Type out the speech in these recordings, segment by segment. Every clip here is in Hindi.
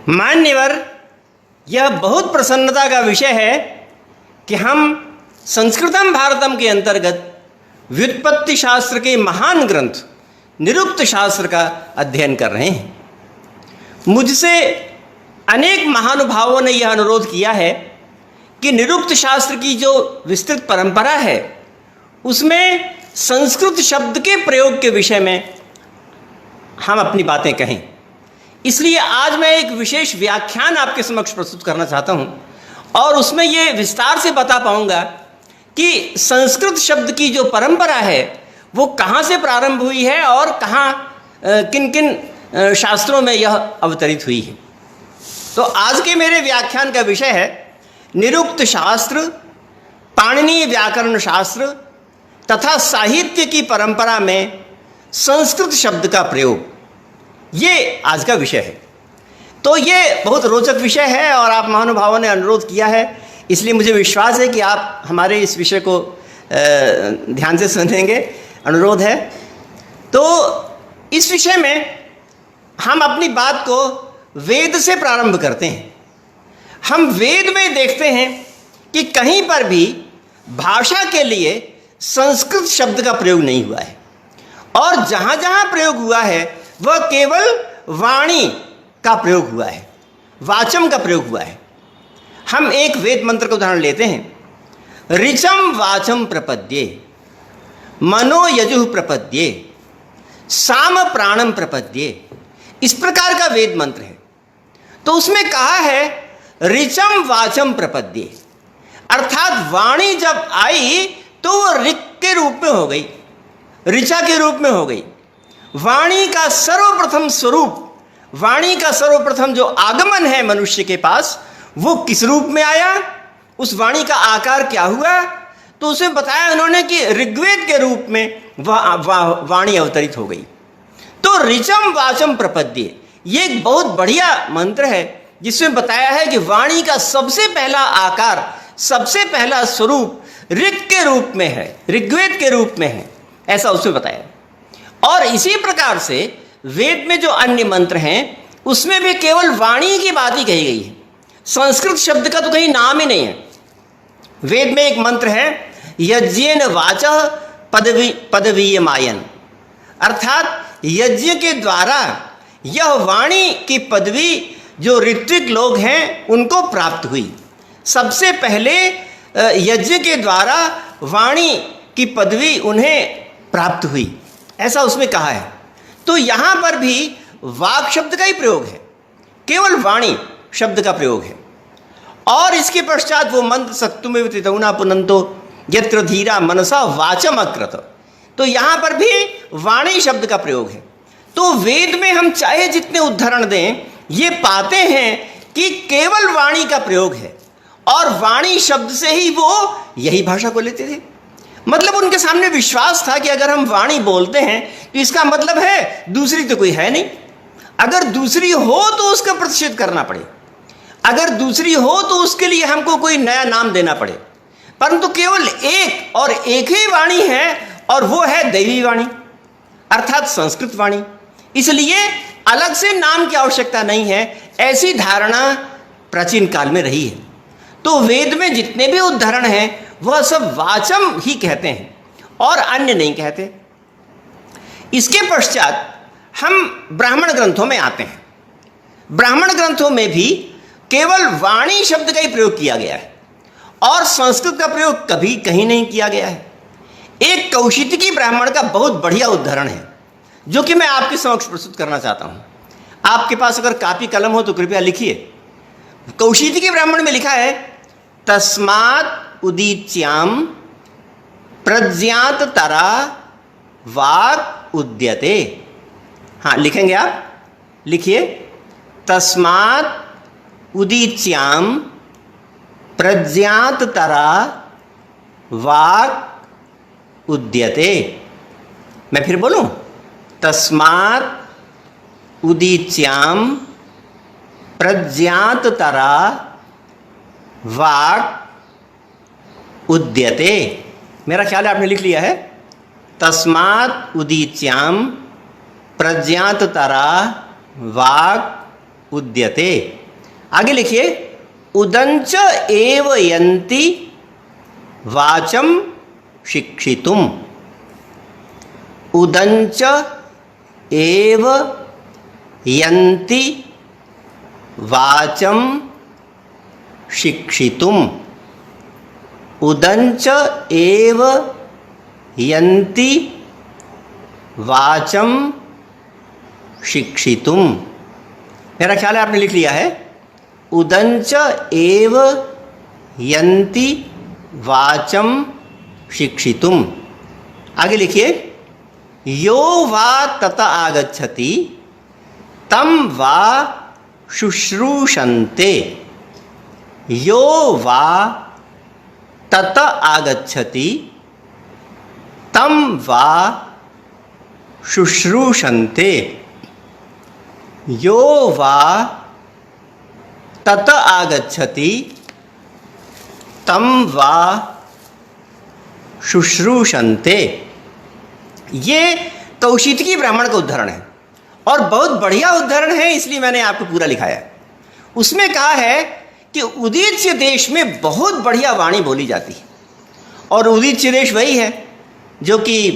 मान्यवर, यह बहुत प्रसन्नता का विषय है कि हम संस्कृतम भारतम के अंतर्गत व्युत्पत्ति शास्त्र के महान ग्रंथ निरुक्त शास्त्र का अध्ययन कर रहे हैं। मुझसे अनेक महानुभावों ने यह अनुरोध किया है कि निरुक्त शास्त्र की जो विस्तृत परंपरा है उसमें संस्कृत शब्द के प्रयोग के विषय में हम अपनी बातें कहें। इसलिए आज मैं एक विशेष व्याख्यान आपके समक्ष प्रस्तुत करना चाहता हूं और उसमें ये विस्तार से बता पाऊंगा कि संस्कृत शब्द की जो परंपरा है वो कहाँ से प्रारंभ हुई है और कहाँ किन किन शास्त्रों में यह अवतरित हुई है। तो आज के मेरे व्याख्यान का विषय है निरुक्त शास्त्र, पाणिनीय व्याकरण शास्त्र तथा साहित्य की परंपरा में संस्कृत शब्द का प्रयोग। ये आज का विषय है। तो ये बहुत रोचक विषय है और आप महानुभावों ने अनुरोध किया है, इसलिए मुझे विश्वास है कि आप हमारे इस विषय को ध्यान से सुनेंगे। अनुरोध है। तो इस विषय में हम अपनी बात को वेद से प्रारंभ करते हैं। हम वेद में देखते हैं कि कहीं पर भी भाषा के लिए संस्कृत शब्द का प्रयोग नहीं हुआ है और जहाँ जहाँ प्रयोग हुआ है वह केवल वाणी का प्रयोग हुआ है, वाचम का प्रयोग हुआ है। हम एक वेद मंत्र का उदाहरण लेते हैं। ऋचम वाचम प्रपद्ये, मनो यजुः प्रपद्ये, साम प्राणम प्रपद्ये। इस प्रकार का वेद मंत्र है। तो उसमें कहा है ऋचम वाचम प्रपद्ये, अर्थात वाणी जब आई तो वो ऋक् के रूप में हो गई, ऋचा के रूप में हो गई। वाणी का सर्वप्रथम स्वरूप, वाणी का सर्वप्रथम जो आगमन है मनुष्य के पास, वो किस रूप में आया, उस वाणी का आकार क्या हुआ, तो उसे बताया उन्होंने कि ऋग्वेद के रूप में वाणी अवतरित हो गई। तो ऋचम वाचम प्रपद्ये ये एक बहुत बढ़िया मंत्र है जिसमें बताया है कि वाणी का सबसे पहला आकार, सबसे पहला स्वरूप ऋक् के रूप में है, ऋग्वेद के रूप में है, ऐसा उसमें बताया। और इसी प्रकार से वेद में जो अन्य मंत्र हैं उसमें भी केवल वाणी की बात ही कही गई है। संस्कृत शब्द का तो कहीं नाम ही नहीं है। वेद में एक मंत्र है यज्ञेन वाचः पदवीयमायन, अर्थात यज्ञ के द्वारा यह वाणी की पदवी जो ऋत्विक लोग हैं उनको प्राप्त हुई। सबसे पहले यज्ञ के द्वारा वाणी की पदवी उन्हें प्राप्त हुई, ऐसा उसमें कहा है। तो यहाँ पर भी वाक् शब्द का ही प्रयोग है, केवल वाणी शब्द का प्रयोग है। और इसके पश्चात वो मंत्र सत्तुमेव त्रितौना पुनन्तो यत्र धीरा मनसा वाचम अकृत, तो यहाँ पर भी वाणी शब्द का प्रयोग है। तो वेद में हम चाहे जितने उदाहरण दें ये पाते हैं कि केवल वाणी का प्रयोग है और वाणी शब्द से ही वो यही भाषा को लेते थे। मतलब उनके सामने विश्वास था कि अगर हम वाणी बोलते हैं तो इसका मतलब है दूसरी तो कोई है नहीं, अगर दूसरी हो तो उसका प्रतिषेध करना पड़े, अगर दूसरी हो तो उसके लिए हमको कोई नया नाम देना पड़े। परंतु केवल एक और एक ही वाणी है और वो है दैवी वाणी अर्थात संस्कृत वाणी, इसलिए अलग से नाम की आवश्यकता नहीं है। ऐसी धारणा प्राचीन काल में रही है। तो वेद में जितने भी उदाहरण हैं वह सब वाचम ही कहते हैं और अन्य नहीं कहते। इसके पश्चात हम ब्राह्मण ग्रंथों में आते हैं। ब्राह्मण ग्रंथों में भी केवल वाणी शब्द का ही प्रयोग किया गया है और संस्कृत का प्रयोग कभी कहीं नहीं किया गया है। एक कौशितकी ब्राह्मण का बहुत बढ़िया उदाहरण है जो कि मैं आपके समक्ष प्रस्तुत करना चाहता हूँ। आपके पास अगर कापी कलम हो तो कृपया लिखिए। कौशितकी ब्राह्मण में लिखा है तस्मात् उदीच्याम प्रज्ञात तरा वाक् उद्यते। हाँ, लिखेंगे आप, लिखिए। तस्मात् उदीच्याम प्रज्ञात तरा वाक् उद्यते। मैं फिर बोलूं, तस्मात् उदीच्याम प्रज्ञात तरा वाक् उद्यते। मेरा ख्याल है आपने लिख लिया है। तस्मात् उदीच्याम प्रज्ञात तरा वाक् उद्यते। आगे लिखिए, उदंच एव यन्ति वाचम शिक्षितुम। उदंच एव यन्ति वाचम शिक्षितुम। उदंच एव यन्ति वाचम शिक्षितुम। मेरा ख्याल है आपने लिख लिया है। उदंच एव यन्ति वाचम शिक्षितुम। आगे लिखिए, यो वा तत आगच्छति तम वा शुश्रूषन्ते। यो वा तत आगच्छति तम वा शुश्रूषन्ते। यो वा तत आगच्छति तम वा शुश्रूषन्ते। ये कौशितकी ब्राह्मण का उद्धरण है और बहुत बढ़िया उद्धरण है, इसलिए मैंने आपको पूरा लिखाया है। उसमें कहा है कि उदीच्य देश में बहुत बढ़िया वाणी बोली जाती है, और उदीच्य देश वही है जो कि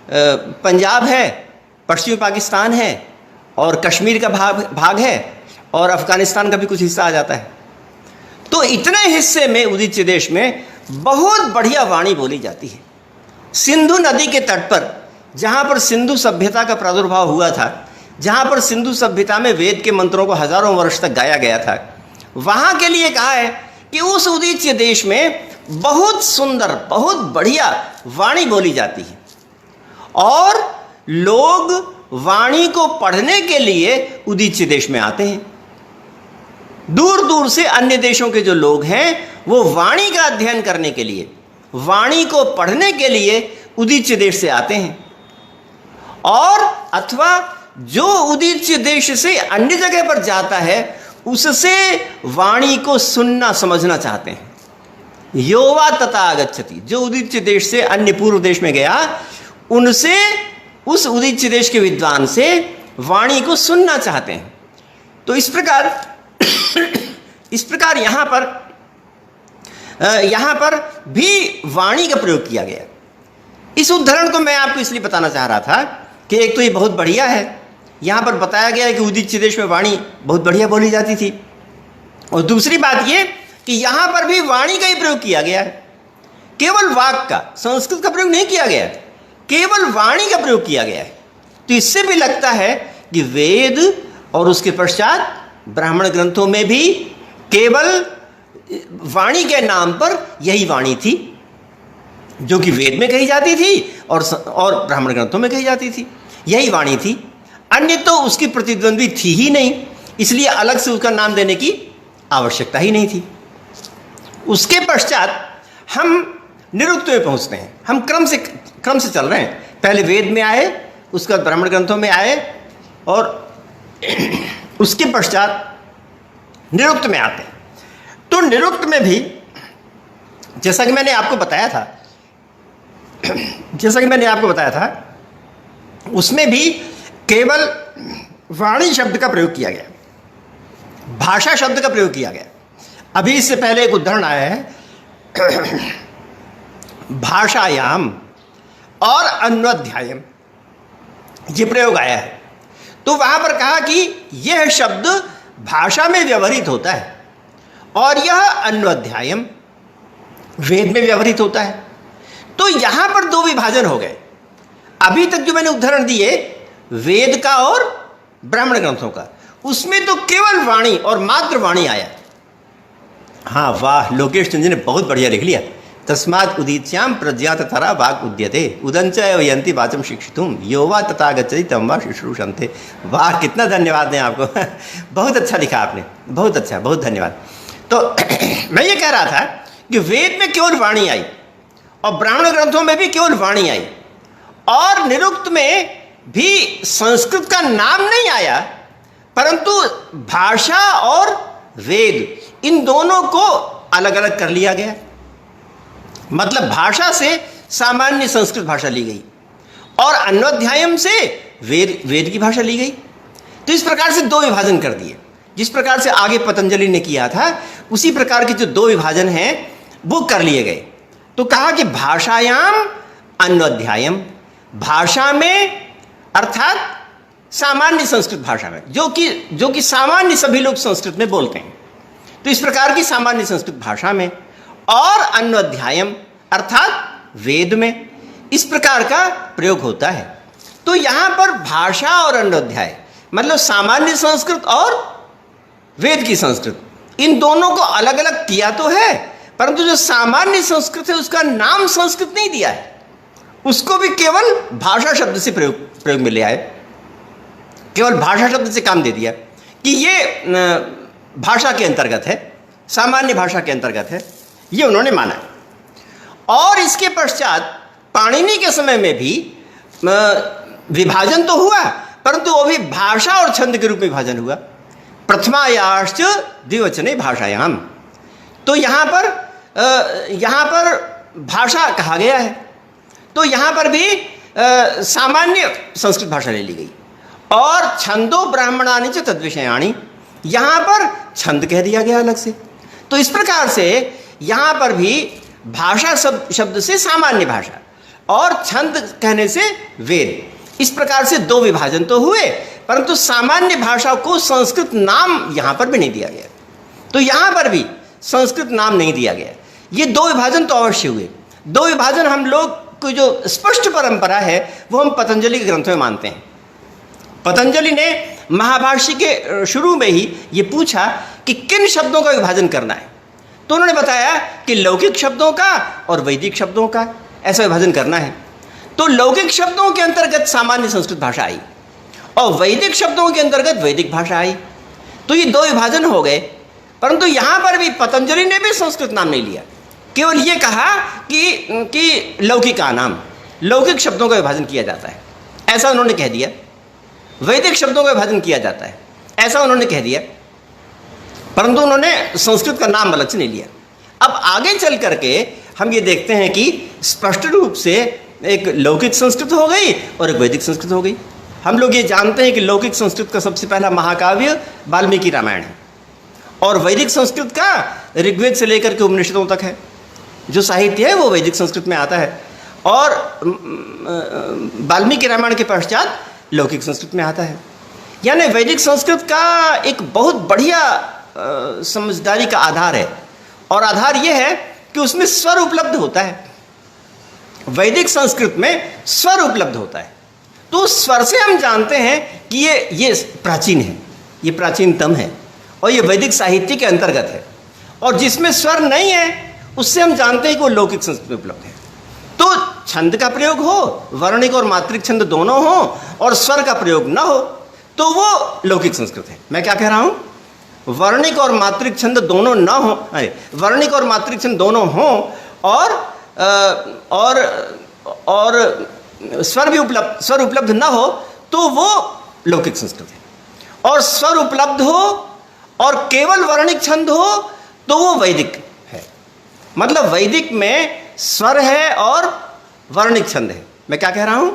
पंजाब है, पश्चिमी पाकिस्तान है, और कश्मीर का भाग है, और अफगानिस्तान का भी कुछ हिस्सा आ जाता है। तो इतने हिस्से में उदीच्य देश में बहुत बढ़िया वाणी बोली जाती है। सिंधु नदी के तट पर, जहाँ पर सिंधु सभ्यता का प्रादुर्भाव हुआ था, जहाँ पर सिंधु सभ्यता में वेद के मंत्रों को हजारों वर्ष तक गाया गया था, वहाँ के लिए कहा है कि उस उदीच्य देश में बहुत सुंदर, बहुत बढ़िया वाणी बोली जाती है, और लोग वाणी को पढ़ने के लिए उदीच्य देश में आते हैं। दूर दूर से अन्य देशों के जो लोग हैं वो वाणी का अध्ययन करने के लिए, वाणी को पढ़ने के लिए उदीच्य देश से आते हैं, और अथवा जो उदीच्य देश से अन्य जगह पर जाता है उससे वाणी को सुनना समझना चाहते हैं। योवा तथा आगच्छति, जो उदीच्य देश से अन्य पूर्व देश में गया, उनसे, उस उदीच्य देश के विद्वान से वाणी को सुनना चाहते हैं। तो इस प्रकार यहाँ पर भी वाणी का प्रयोग किया गया। इस उदाहरण को मैं आपको इसलिए बताना चाह रहा था कि एक तो ये बहुत बढ़िया है, यहाँ पर बताया गया है कि उदीच्य देश में वाणी बहुत बढ़िया बोली जाती थी, और दूसरी बात ये कि यहाँ पर भी वाणी का ही प्रयोग किया गया है, केवल वाक का, संस्कृत का प्रयोग नहीं किया गया है, केवल वाणी का प्रयोग किया गया है। तो इससे भी लगता है कि वेद और उसके पश्चात ब्राह्मण ग्रंथों में भी केवल वाणी के नाम पर यही वाणी थी जो कि वेद में कही जाती थी और ब्राह्मण ग्रंथों में कही जाती थी, यही वाणी थी। अन्य तो उसकी प्रतिद्वंद्वी थी ही नहीं, इसलिए अलग से उसका नाम देने की आवश्यकता ही नहीं थी। उसके पश्चात हम निरुक्त में पहुंचते हैं। हम क्रम से चल रहे हैं। पहले वेद में आए, उसके बाद ब्राह्मण ग्रंथों में आए, और उसके पश्चात निरुक्त में आते हैं। तो निरुक्त में भी जैसा कि मैंने आपको बताया था, उसमें भी केवल वाणी शब्द का प्रयोग किया गया, भाषा शब्द का प्रयोग किया गया। अभी इससे पहले एक उदाहरण आया है, भाषायाम और अन्वध्यायम, ये प्रयोग आया है। तो वहां पर कहा कि यह शब्द भाषा में व्यवहृत होता है और यह अन्वध्यायम वेद में व्यवहृत होता है। तो यहां पर दो विभाजन हो गए। अभी तक जो मैंने उदाहरण दिए वेद का और ब्राह्मण ग्रंथों का, उसमें तो केवल वाणी और मात्र वाणी आया। हाँ, वाह, लोकेश चंद्र ने बहुत बढ़िया लिख लिया। तस्मात् उदीच्याम प्रज्ञात तरा वाक् उद्यते उदंच एव यन्ति वाचम शिक्षितुम यो वा तथा गच्छति तम वा शुश्रूषन्ते। वाह, कितना धन्यवाद दें आपको। बहुत अच्छा लिखा आपने, बहुत अच्छा, बहुत धन्यवाद। तो मैं ये कह रहा था कि वेद में केवल वाणी आई और ब्राह्मण ग्रंथों में भी केवल वाणी आई, और निरुक्त में भी संस्कृत का नाम नहीं आया, परंतु भाषा और वेद इन दोनों को अलग अलग कर लिया गया। मतलब भाषा से सामान्य संस्कृत भाषा ली गई और अन्वध्यायम से वेद की भाषा ली गई। तो इस प्रकार से दो विभाजन कर दिए। जिस प्रकार से आगे पतंजलि ने किया था, उसी प्रकार के जो दो विभाजन हैं वो कर लिए गए। तो कहा कि भाषायाम अन्वध्यायम, भाषा में अर्थात सामान्य संस्कृत भाषा में, जो कि सामान्य सभी लोग संस्कृत में बोलते हैं, तो इस प्रकार की सामान्य संस्कृत भाषा में, और अन्वध्यायम अर्थात वेद में, इस प्रकार का प्रयोग होता है। तो यहां पर भाषा और अन्वध्याय मतलब सामान्य संस्कृत और वेद की संस्कृत, इन दोनों को अलग अलग किया तो है, परंतु जो सामान्य संस्कृत है उसका नाम संस्कृत नहीं दिया है, उसको भी केवल भाषा शब्द से प्रयोग में ले आए, केवल भाषा शब्द से काम दे दिया कि ये भाषा के अंतर्गत है, सामान्य भाषा के अंतर्गत है, ये उन्होंने माना। और इसके पश्चात पाणिनि के समय में भी विभाजन तो हुआ, परंतु वो भी भाषा और छंद के रूप में विभाजन हुआ। प्रथमायाश्च द्विवचने भाषायाम, तो यहाँ पर भाषा कहा गया है, तो यहाँ पर भी सामान्य संस्कृत भाषा ले ली गई। और छंदो ब्राह्मणानि च तद्विषयाणि, यहाँ पर छंद कह दिया गया अलग से। तो इस प्रकार से यहाँ पर भी भाषा शब्द से सामान्य भाषा और छंद कहने से वेद, इस प्रकार से दो विभाजन तो हुए, परंतु सामान्य भाषा को संस्कृत नाम यहाँ पर भी नहीं दिया गया। तो यहाँ पर भी संस्कृत नाम नहीं दिया गया। ये दो विभाजन तो अवश्य हुए। दो विभाजन हम लोग की जो स्पष्ट परंपरा है वो हम पतंजलि के ग्रंथों में मानते हैं। पतंजलि ने महाभाष्य के शुरू में ही ये पूछा कि किन शब्दों का विभाजन करना है, तो उन्होंने बताया कि लौकिक शब्दों का और वैदिक शब्दों का ऐसा विभाजन करना है। तो लौकिक शब्दों के अंतर्गत सामान्य संस्कृत भाषा आई और वैदिक शब्दों के अंतर्गत वैदिक भाषा आई। तो ये दो विभाजन हो गए, परंतु यहाँ पर भी पतंजलि ने भी संस्कृत नाम नहीं लिया, केवल ये कहा कि लौकिक का नाम, लौकिक शब्दों का विभाजन किया जाता है, ऐसा उन्होंने कह दिया। वैदिक शब्दों का विभाजन किया जाता है, ऐसा उन्होंने कह दिया, परंतु उन्होंने संस्कृत का नाम अलग से नहीं लिया। अब आगे चल करके हम ये देखते हैं कि स्पष्ट रूप से एक लौकिक संस्कृत हो गई और एक वैदिक संस्कृत हो गई। हम लोग ये जानते हैं कि लौकिक संस्कृत का सबसे पहला महाकाव्य वाल्मीकि रामायण है, और वैदिक संस्कृत का ऋग्वेद से लेकर के उपनिषदों तक है। जो साहित्य है वो वैदिक संस्कृत में आता है, और वाल्मीकि रामायण के पश्चात लौकिक संस्कृत में आता है। यानी वैदिक संस्कृत का एक बहुत बढ़िया समझदारी का आधार है, और आधार ये है कि उसमें स्वर उपलब्ध होता है। वैदिक संस्कृत में स्वर उपलब्ध होता है, तो स्वर से हम जानते हैं कि ये प्राचीन है, ये प्राचीनतम है, और ये वैदिक साहित्य के अंतर्गत है। और जिसमें स्वर नहीं है उससे हम जानते हैं कि वो लौकिक संस्कृत में उपलब्ध है। तो छंद का प्रयोग हो, वर्णिक और मात्रिक छंद दोनों हो, और स्वर का प्रयोग न हो, तो वो लौकिक संस्कृत है। मैं क्या कह रहा हूँ, वर्णिक और मात्रिक छंद दोनों न हो, वर्णिक और मात्रिक छंद दोनों हो, और स्वर उपलब्ध न हो, तो वो लौकिक संस्कृत है। और स्वर उपलब्ध हो और केवल वर्णिक छंद हो तो वो वैदिक है। मतलब वैदिक में स्वर है और वर्णिक छंद है। मैं क्या कह रहा हूं,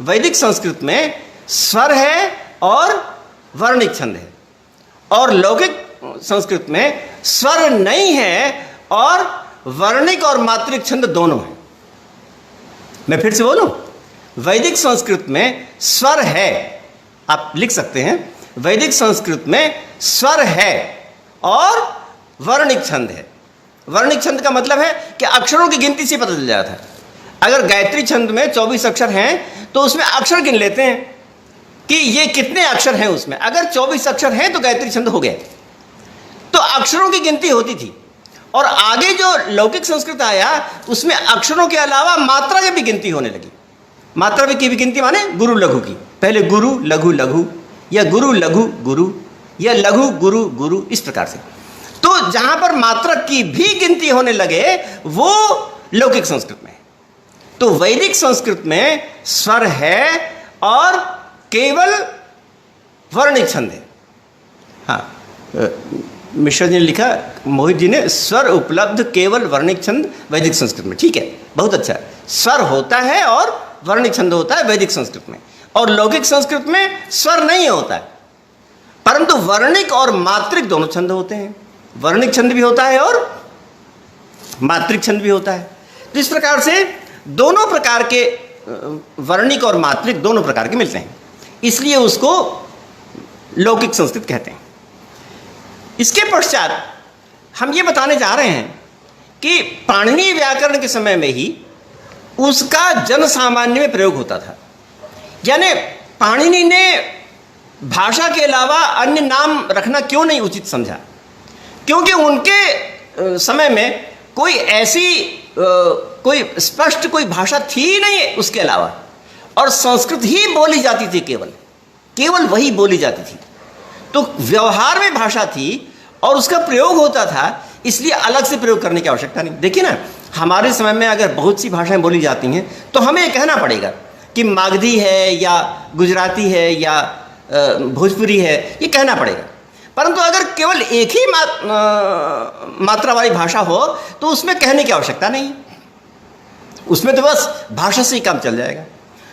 वैदिक संस्कृत में स्वर है और वर्णिक छंद है, और लौकिक संस्कृत में स्वर नहीं है और वर्णिक और मात्रिक छंद दोनों हैं। मैं फिर से बोलूं, वैदिक संस्कृत में स्वर है, आप लिख सकते हैं, वैदिक संस्कृत में स्वर है और वर्णिक छंद है। वर्णिक छंद का मतलब है कि अक्षरों की गिनती से पता चल जाता है। अगर गायत्री छंद में 24 अक्षर हैं तो उसमें अक्षर गिन लेते हैं कि ये कितने अक्षर हैं उसमें। अगर 24 अक्षर हैं तो गायत्री छंद हो गया। तो अक्षरों की गिनती होती थी, और आगे जो लौकिक संस्कृत आया उसमें अक्षरों के अलावा मात्रा की भी गिनती होने लगी। मात्रा की भी गिनती माने गुरु लघु की, पहले गुरु लघु लघु, या गुरु लघु गुरु, या लघु गुरु गुरु, इस प्रकार से। तो जहां पर मात्रा की भी गिनती होने लगे वो लौकिक संस्कृत में। तो वैदिक संस्कृत में स्वर है और केवल वर्णिक छंद है। हाँ, मिश्रा जी ने लिखा, मोहित जी ने, स्वर उपलब्ध केवल वर्णिक छंद वैदिक संस्कृत में। ठीक है, बहुत अच्छा। स्वर होता है और वर्णिक छंद होता है वैदिक संस्कृत में, और लौकिक संस्कृत में स्वर नहीं होता है, परंतु वर्णिक और मात्रिक दोनों छंद होते हैं। वर्णिक छंद भी होता है और मात्रिक छंद भी होता है। तो इस प्रकार से दोनों प्रकार के वर्णिक और मात्रिक दोनों प्रकार के मिलते हैं, इसलिए उसको लौकिक संस्कृत कहते हैं। इसके पश्चात हम ये बताने जा रहे हैं कि पाणिनीय व्याकरण के समय में ही उसका जन सामान्य में प्रयोग होता था। यानी पाणिनि ने भाषा के अलावा अन्य नाम रखना क्यों नहीं उचित समझा, क्योंकि उनके समय में कोई ऐसी कोई स्पष्ट कोई भाषा थी ही नहीं है उसके अलावा, और संस्कृत ही बोली जाती थी, केवल वही बोली जाती थी। तो व्यवहार में भाषा थी और उसका प्रयोग होता था, इसलिए अलग से प्रयोग करने की आवश्यकता नहीं। देखिए ना, हमारे समय में अगर बहुत सी भाषाएं बोली जाती हैं तो हमें ये कहना पड़ेगा कि मागधी है या गुजराती है या भोजपुरी है, ये कहना पड़ेगा। परंतु अगर केवल एक ही मात्रा वाली भाषा हो तो उसमें कहने की आवश्यकता नहीं, उसमें तो बस भाषा से ही काम चल जाएगा।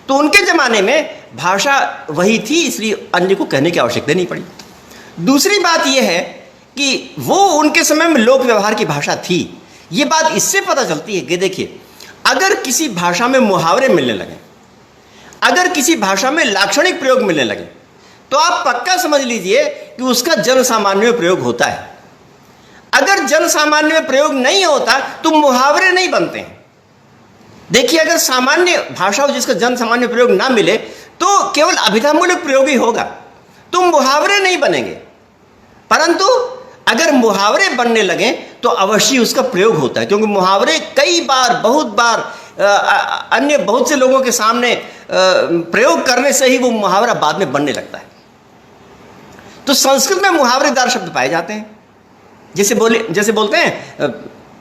तो उनके ज़माने में भाषा वही थी, इसलिए अन्य को कहने की आवश्यकता नहीं पड़ी। दूसरी बात यह है कि वो उनके समय में लोक व्यवहार की भाषा थी। ये बात इससे पता चलती है कि देखिए, अगर किसी भाषा में मुहावरे मिलने लगे, अगर किसी भाषा में लाक्षणिक प्रयोग मिलने लगे, तो आप पक्का समझ लीजिए कि उसका जन सामान्य में प्रयोग होता है। अगर जन सामान्य में प्रयोग नहीं होता तो मुहावरे नहीं बनते हैं। देखिए, अगर सामान्य भाषा हो जिसका जन सामान्य प्रयोग ना मिले तो केवल अभिधामूलक प्रयोग ही होगा, तो मुहावरे नहीं बनेंगे। परंतु अगर मुहावरे बनने लगे तो अवश्य उसका प्रयोग होता है, क्योंकि मुहावरे कई बार, बहुत बार अन्य बहुत से लोगों के सामने प्रयोग करने से ही वो मुहावरा बाद में बनने लगता है। तो संस्कृत में मुहावरेदार शब्द पाए जाते हैं। जैसे बोलते हैं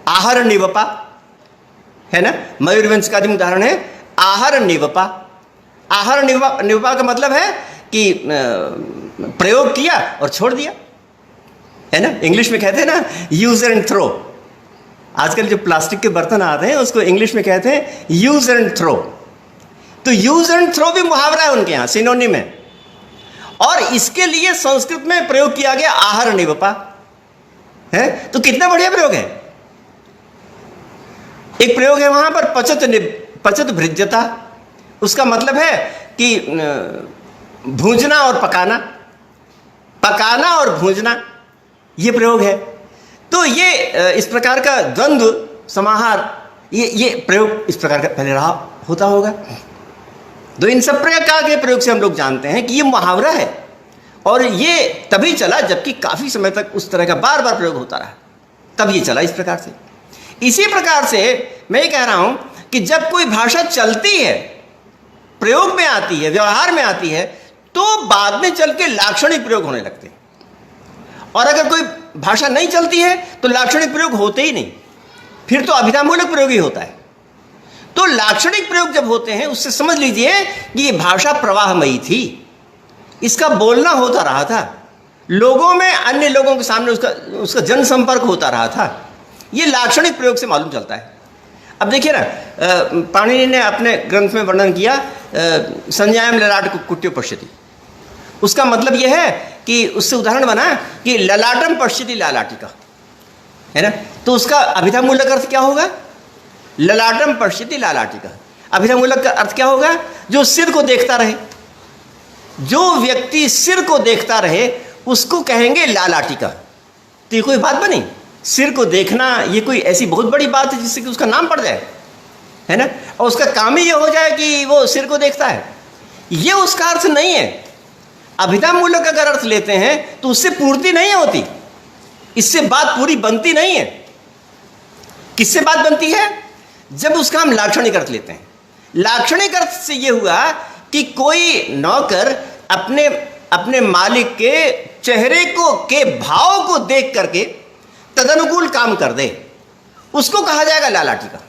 आहर निवपा, है ना, मयूरवंश का उदाहरण है आहर निवपा। आहर निवपा का मतलब है कि प्रयोग किया और छोड़ दिया, है ना। इंग्लिश में कहते हैं ना यूज एंड थ्रो। आजकल जो प्लास्टिक के बर्तन आते हैं उसको इंग्लिश में कहते हैं यूज एंड थ्रो। तो यूज एंड थ्रो भी मुहावरा है उनके यहाँ, सिनोनिम है। और इसके लिए संस्कृत में प्रयोग किया गया आहर निवपा, है। तो कितना बढ़िया प्रयोग है। एक प्रयोग है वहां पर पचत भृज्यता। उसका मतलब है कि भूंजना और पकाना, पकाना और भूंजना, ये प्रयोग है। तो ये इस प्रकार का द्वंद्व समाहार, ये प्रयोग इस प्रकार का पहले रहा होता होगा। तो इन सब प्रकार के प्रयोग से हम लोग जानते हैं कि ये मुहावरा है, और ये तभी चला जबकि काफ़ी समय तक उस तरह का बार बार प्रयोग होता रहा, तब ये चला इस प्रकार से। इसी प्रकार से मैं ये कह रहा हूँ कि जब कोई भाषा चलती है, प्रयोग में आती है, व्यवहार में आती है, तो बाद में चल के लाक्षणिक प्रयोग होने लगते हैं। और अगर कोई भाषा नहीं चलती है तो लाक्षणिक प्रयोग होते ही नहीं, फिर तो अभिधामूलक प्रयोग ही होता है। तो लाक्षणिक प्रयोग जब होते हैं उससे समझ लीजिए कि ये भाषा प्रवाहमयी थी, इसका बोलना होता रहा था, लोगों में अन्य लोगों के सामने उसका जनसंपर्क होता रहा था। ये लाक्षणिक प्रयोग से मालूम चलता है। अब देखिए ना, पाणिनि ने अपने ग्रंथ में वर्णन किया संज्ञायाम ललाट कुट्यो पश्यति। उसका मतलब यह है कि उससे उदाहरण बना कि ललाटम पश्यति लालाटिका, है ना। तो उसका अभिधामूलक अर्थ क्या होगा? ललाटम पश्यति लालाटिका। अभिधामूलक का अर्थ क्या होगा? जो सिर को देखता रहे, जो व्यक्ति सिर को देखता रहे उसको कहेंगे लालाटिका। तो ये कोई बात बनी? सिर को देखना ये कोई ऐसी बहुत बड़ी बात है जिससे कि उसका नाम पड़ जाए, है ना, और उसका काम ही ये हो जाए कि वो सिर को देखता है? ये उसका अर्थ नहीं है। अभिधामूलक अगर अर्थ लेते हैं तो उससे पूर्ति नहीं होती, इससे बात पूरी बनती नहीं है। किससे बात बनती है? जब उसका हम लाक्षणिक अर्थ लेते हैं। लाक्षणिक अर्थ से ये हुआ कि कोई नौकर अपने मालिक के चेहरे के भाव को देख करके तदनुकूल काम कर दे, उसको कहा जाएगा लालाटिका।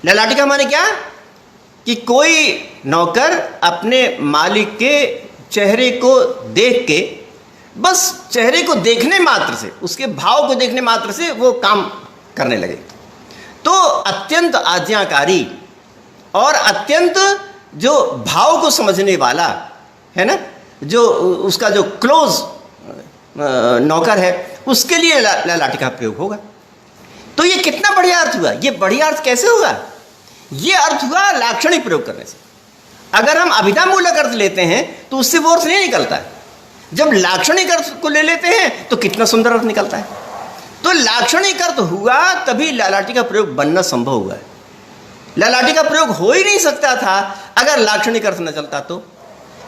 लालाटिका माने क्या? कि कोई नौकर अपने मालिक के चेहरे को देख के, बस चेहरे को देखने मात्र से, उसके भाव को देखने मात्र से वो काम करने लगे। तो अत्यंत आज्ञाकारी और अत्यंत जो भाव को समझने वाला, है ना, जो उसका जो क्लोज नौकर है, उसके लिए ललाटी का प्रयोग होगा। तो ये कितना बढ़िया अर्थ हुआ। ये बढ़िया अर्थ कैसे हुआ? ये अर्थ हुआ लाक्षणिक प्रयोग करने से। अगर हम अभिधामूलक अर्थ लेते हैं तो उससे वो अर्थ नहीं निकलता है। जब लाक्षणिक अर्थ को ले लेते हैं तो कितना सुंदर अर्थ निकलता है। तो लाक्षणिक अर्थ हुआ तभी ललाटी का प्रयोग बनना संभव हुआ है। ललाटी का प्रयोग हो ही नहीं सकता था अगर लाक्षणिक अर्थ न चलता। तो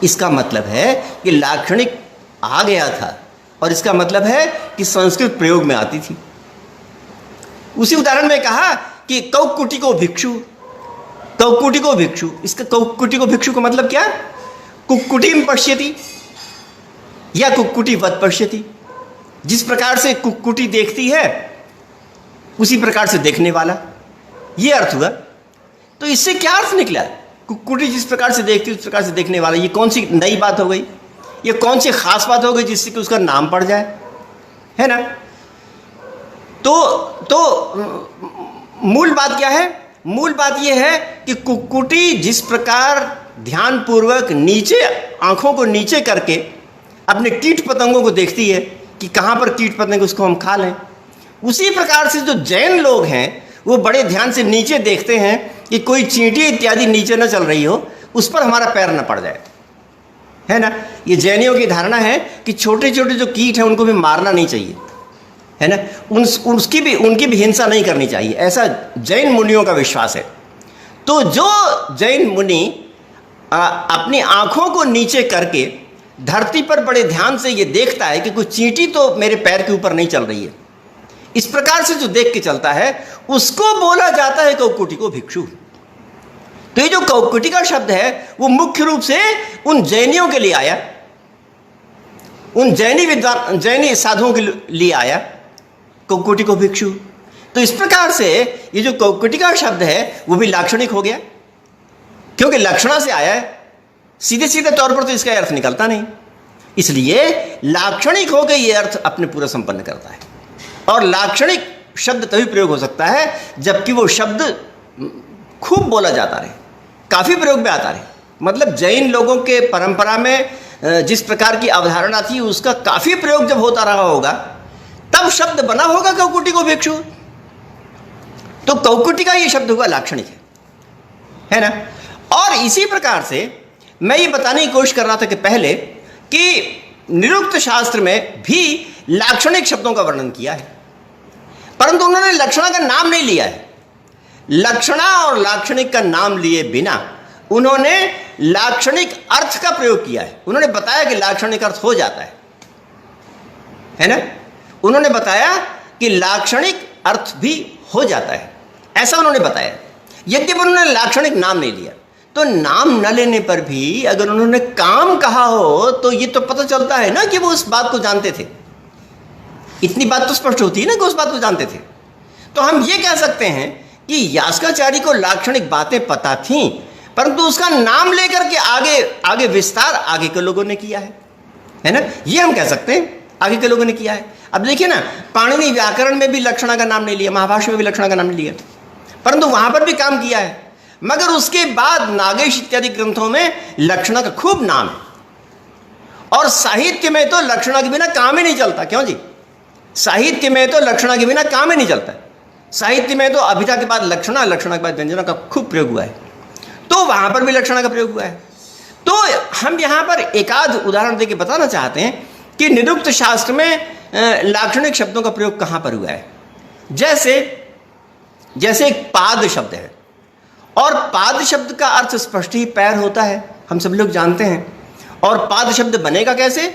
इसका मतलब है कि लाक्षणिक आ गया था, और इसका मतलब है कि संस्कृत प्रयोग में आती थी। उसी उदाहरण में कहा कि कौकुटी को भिक्षु, कौकुटी को भिक्षु। इसका कौकुटी को भिक्षु का मतलब क्या? कुक्कुटीम पश्यति या कुक्कुटी वत पश्यति। जिस प्रकार से कुक्कुटी देखती है उसी प्रकार से देखने वाला, ये अर्थ हुआ। तो इससे क्या अर्थ निकला? कुक्कुटी जिस प्रकार से देखती है उस प्रकार से देखने वाला। ये कौन सी नई बात हो गई? ये कौन सी खास बात हो गई जिससे कि उसका नाम पड़ जाए, है ना? तो मूल बात क्या है? मूल बात यह है कि कुक्कुटी जिस प्रकार ध्यानपूर्वक नीचे, आंखों को नीचे करके अपने कीट पतंगों को देखती है कि कहाँ पर कीट पतंग उसको हम खा लें, उसी प्रकार से जो जैन लोग हैं वो बड़े ध्यान से नीचे देखते हैं कि कोई चींटी इत्यादि नीचे न चल रही हो, उस पर हमारा पैर न पड़ जाए, है ना? ये जैनियों की धारणा है कि छोटे छोटे जो कीट हैं उनको भी मारना नहीं चाहिए, है ना? उनकी भी हिंसा नहीं करनी चाहिए, ऐसा जैन मुनियों का विश्वास है। तो जो जैन मुनि अपनी आंखों को नीचे करके धरती पर बड़े ध्यान से ये देखता है कि कोई चींटी तो मेरे पैर के ऊपर नहीं चल रही है, इस प्रकार से जो देख के चलता है उसको बोला जाता है कौकुटी को भिक्षु। तो ये जो कौकुटी का शब्द है वो मुख्य रूप से उन जैनियों के लिए आया, उन जैनी साधुओं के लिए आया, कौकुटी को भिक्षु। तो इस प्रकार से ये जो कौकुटी का शब्द है वो भी लाक्षणिक हो गया, क्योंकि लक्षणा से आया है। सीधे सीधे तौर पर तो इसका अर्थ निकलता नहीं, इसलिए लाक्षणिक होकर ये अर्थ अपने पूरा संपन्न करता है। और लाक्षणिक शब्द तभी प्रयोग हो सकता है जबकि वो शब्द खूब बोला जाता रहे, काफ़ी प्रयोग में आता रहे। मतलब जैन लोगों के परंपरा में जिस प्रकार की अवधारणा थी उसका काफ़ी प्रयोग जब होता रहा होगा तब शब्द बना होगा कौकुटी को भिक्षु। तो कौकुटी का ये शब्द हुआ लाक्षणिक है ना? और इसी प्रकार से मैं ये बताने की कोशिश कर रहा था कि पहले कि निरुक्त शास्त्र में भी लाक्षणिक शब्दों का वर्णन किया है, परंतु उन्होंने लक्षणा का नाम नहीं लिया है। लक्षणा और लाक्षणिक का नाम लिए बिना उन्होंने लाक्षणिक अर्थ का प्रयोग किया है। उन्होंने बताया कि लाक्षणिक अर्थ हो जाता है ना? उन्होंने बताया कि लाक्षणिक अर्थ भी हो जाता है, ऐसा उन्होंने बताया। यद्यपि उन्होंने लाक्षणिक नाम नहीं लिया, तो नाम न लेने पर भी अगर उन्होंने काम कहा हो तो ये तो पता चलता है ना कि वो उस बात को जानते थे। इतनी बात तो स्पष्ट होती है ना कि उस बात को जानते थे। तो हम ये कह सकते हैं कि यास्काचार्य को लाक्षणिक बातें पता थीं, परंतु उसका नाम लेकर के आगे विस्तार आगे के लोगों ने किया है ना? ये हम कह सकते हैं आगे के लोगों ने किया है। अब देखिए ना, पाणिनि व्याकरण में भी लक्षणा का नाम नहीं लिया, महाभाष्य में भी लक्षणा का नाम नहीं लिया, परंतु वहां पर भी काम किया है। मगर उसके बाद नागेश इत्यादि ग्रंथों में लक्षणा का खूब नाम है, और साहित्य में तो लक्षणा के बिना काम ही नहीं चलता। क्यों जी? साहित्य में तो लक्षणा के बिना काम ही नहीं चलता। साहित्य में तो अभिधा के बाद लक्षणा, लक्षणा के बाद व्यंजना का खूब प्रयोग हुआ है, तो वहां पर भी लक्षणा का प्रयोग हुआ है। तो हम यहां पर एकाध उदाहरण देके बताना चाहते हैं कि निरुक्त शास्त्र में लाक्षणिक शब्दों का प्रयोग कहां पर हुआ है। जैसे एक पाद शब्द है, और पाद शब्द का अर्थ स्पष्ट ही पैर होता है, हम सब लोग जानते हैं। और पाद शब्द बनेगा कैसे?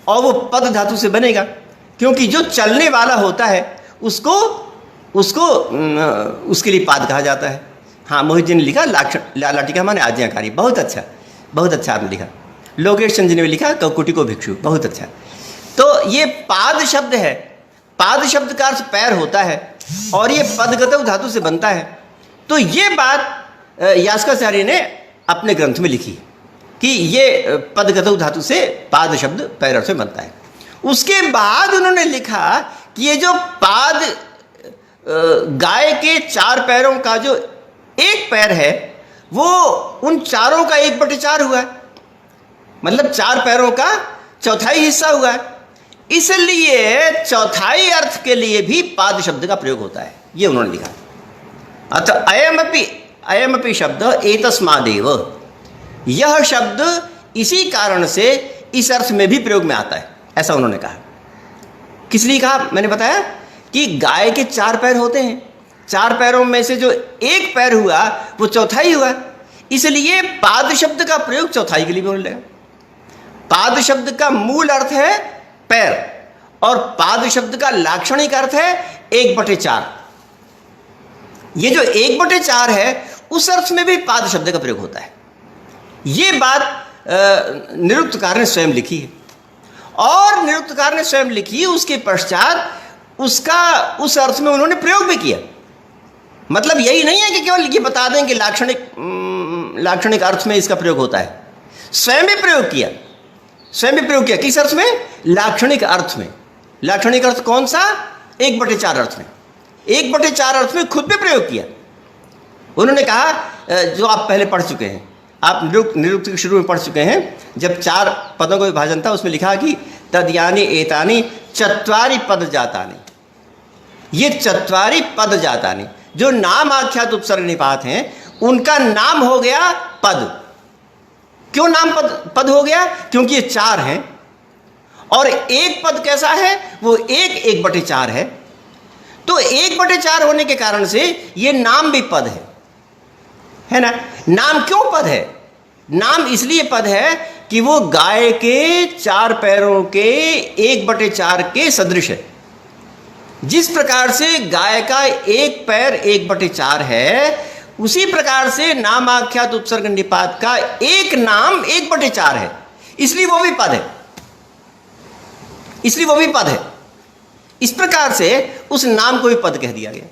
और वो पद धातु से बनेगा, क्योंकि जो चलने वाला होता है उसको उसके लिए पाद कहा जाता है। हाँ, मोहित जी ने लिखा लाटिका माने आज्ञाकारी, बहुत अच्छा, बहुत अच्छा आपने लिखा। लोकेश चंद जी ने भी लिखा कौकुटी को भिक्षु, बहुत अच्छा। तो ये पाद शब्द है, पाद शब्द का अर्थ पैर होता है, और ये पदगतव धातु से बनता है। तो ये बात यास्काचार्य ने अपने ग्रंथ में लिखी कि ये पदगतव धातु से पाद शब्द पैर से बनता है। उसके बाद उन्होंने लिखा कि ये जो पाद गाय के 4 पैरों का जो एक पैर है वो उन चारों का 1/4 हुआ है, मतलब 4 पैरों का चौथाई हिस्सा हुआ है। इसलिए चौथाई अर्थ के लिए भी पाद शब्द का प्रयोग होता है, ये उन्होंने लिखा। अतः अयमपि शब्द एतस्मादेव, यह शब्द इसी कारण से इस अर्थ में भी प्रयोग में आता है, ऐसा उन्होंने कहा। किस लिए कहा? मैंने बताया कि गाय के 4 पैर होते हैं, 4 पैरों में से जो एक पैर हुआ वो चौथाई हुआ, इसलिए पाद शब्द का प्रयोग चौथाई के लिए भी होने लगा। पाद शब्द का मूल अर्थ है पैर, और पाद शब्द का लाक्षणिक अर्थ है 1/4। ये जो 1/4 है उस अर्थ में भी पाद शब्द का प्रयोग होता है। ये बात निरुक्तकार ने स्वयं लिखी है, और निरुक्तकार ने स्वयं लिखी, उसके पश्चात उसका उस अर्थ में उन्होंने प्रयोग भी किया। मतलब यही नहीं है कि केवल ये बता दें कि लाक्षणिक अर्थ में इसका प्रयोग होता है, स्वयं भी प्रयोग किया, स्वयं भी प्रयोग किया। किस अर्थ में? लाक्षणिक अर्थ में। लाक्षणिक अर्थ कौन सा? 1/4 अर्थ में, 1/4 अर्थ में खुद भी प्रयोग किया। उन्होंने कहा, जो आप पहले पढ़ चुके हैं, आप निरुक्त के शुरू में पढ़ चुके हैं, जब 4 पदों का विभाजन था उसमें लिखा कि तद्यानि एतानि चत्वारि पद जातानि। ये चत्वारि पद जातानि जो नाम आख्यात उपसर्ग निपात हैं, उनका नाम हो गया पद। क्यों नाम पद हो गया? क्योंकि ये 4 हैं, और एक पद कैसा है? वो 1/4 है। तो 1/4 होने के कारण से ये नाम भी पद है ना। नाम क्यों पद है? नाम इसलिए पद है कि वो गाय के 4 पैरों के 1/4 के सदृश है। जिस प्रकार से गाय का एक पैर 1/4 है, उसी प्रकार से नामाख्यात उपसर्ग निपात का एक नाम 1/4 है, इसलिए वो भी पद है, इसलिए वो भी पद है। इस प्रकार से उस नाम को भी पद कह दिया गया।